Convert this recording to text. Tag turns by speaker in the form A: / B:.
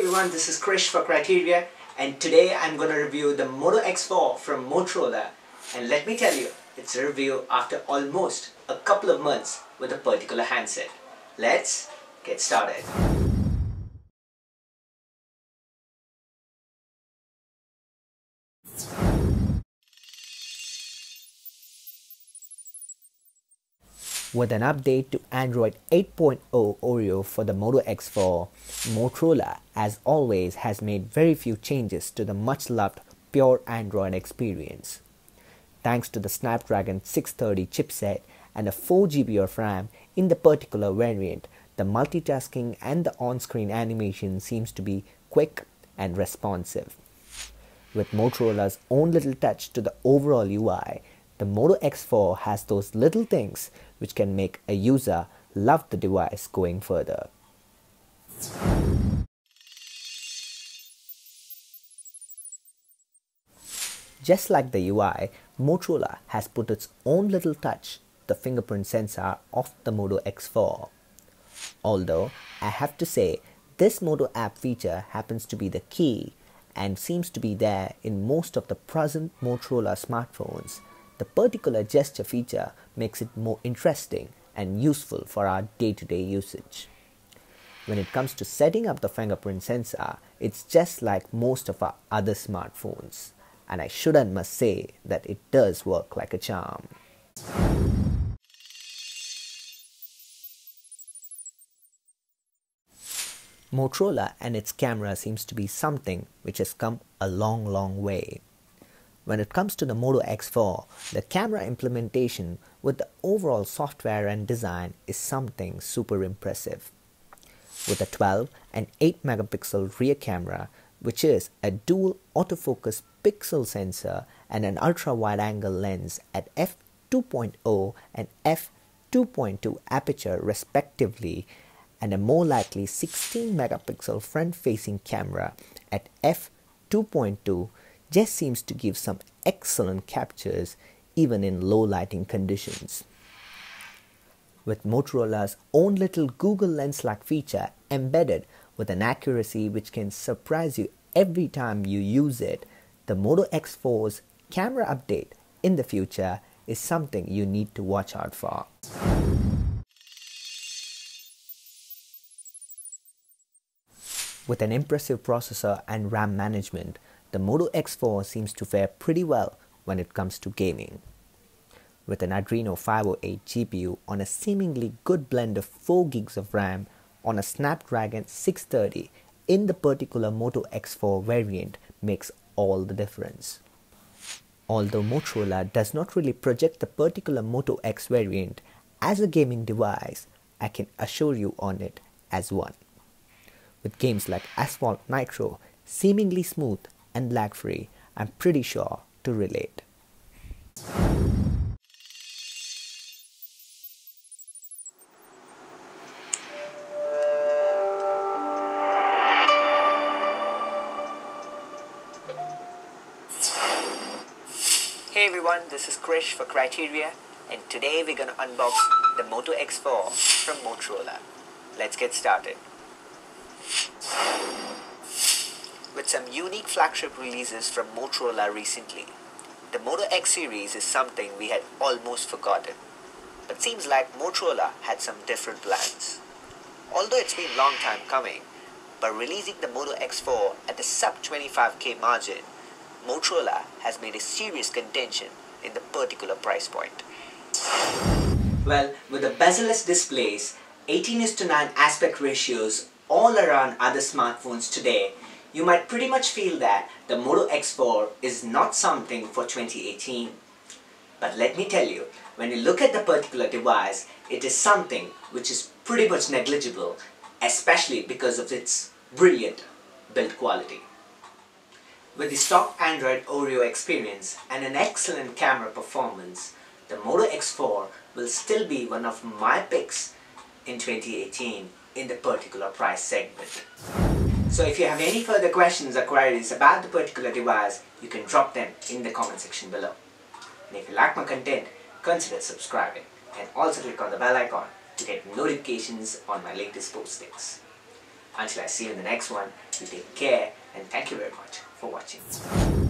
A: everyone, this is Krish for Criteriyeah, and today I'm going to review the Moto X4 from Motorola. And let me tell you, it's a review after almost a couple of months with a particular handset. Let's get started. With an update to Android 8.0 Oreo for the Moto X4, Motorola, as always, has made very few changes to the much-loved pure Android experience. Thanks to the Snapdragon 630 chipset and a 4GB of RAM in the particular variant, the multitasking and the on-screen animation seems to be quick and responsive. With Motorola's own little touch to the overall UI, the Moto X4 has those little things which can make a user love the device going further. Just like the UI, Motorola has put its own little touch, the fingerprint sensor of the Moto X4. Although I have to say, this Moto app feature happens to be the key and seems to be there in most of the present Motorola smartphones. The particular gesture feature makes it more interesting and useful for our day-to-day usage. When it comes to setting up the fingerprint sensor, it's just like most of our other smartphones, and I must say that it does work like a charm. Motorola and its camera seems to be something which has come a long way. When it comes to the Moto X4, the camera implementation with the overall software and design is something super impressive. With a 12 and 8 megapixel rear camera, which is a dual autofocus pixel sensor and an ultra wide angle lens at f2.0 and f2.2 aperture respectively, and a more likely 16 megapixel front facing camera at f2.2, just seems to give some excellent captures even in low lighting conditions. With Motorola's own little Google Lens-like feature embedded with an accuracy which can surprise you every time you use it, the Moto X4's camera update in the future is something you need to watch out for. With an impressive processor and RAM management, the Moto X4 seems to fare pretty well when it comes to gaming. With an Adreno 508 GPU on a seemingly good blend of 4 gigs of RAM on a Snapdragon 630 in the particular Moto X4 variant makes all the difference. Although Motorola does not really project the particular Moto X variant as a gaming device, I can assure you on it as one. With games like Asphalt Nitro seemingly smooth and lag-free, I'm pretty sure to relate. Hey everyone, this is Krish for Criteriyeah, and today we're going to unbox the Moto X4 from Motorola. Let's get started. With some unique flagship releases from Motorola recently, the Moto X series is something we had almost forgotten. But seems like Motorola had some different plans. Although it's been a long time coming, by releasing the Moto X4 at the sub 25k margin, Motorola has made a serious contention in the particular price point. Well, with the bezel-less displays, 18:9 aspect ratios all around other smartphones today, you might pretty much feel that the Moto X4 is not something for 2018. But let me tell you, when you look at the particular device, it is something which is pretty much negligible, especially because of its brilliant build quality. With the stock Android Oreo experience and an excellent camera performance, the Moto X4 will still be one of my picks in 2018 in the particular price segment. So if you have any further questions or queries about the particular device, you can drop them in the comment section below. And if you like my content, consider subscribing and also click on the bell icon to get notifications on my latest postings. Until I see you in the next one, you take care and thank you very much for watching.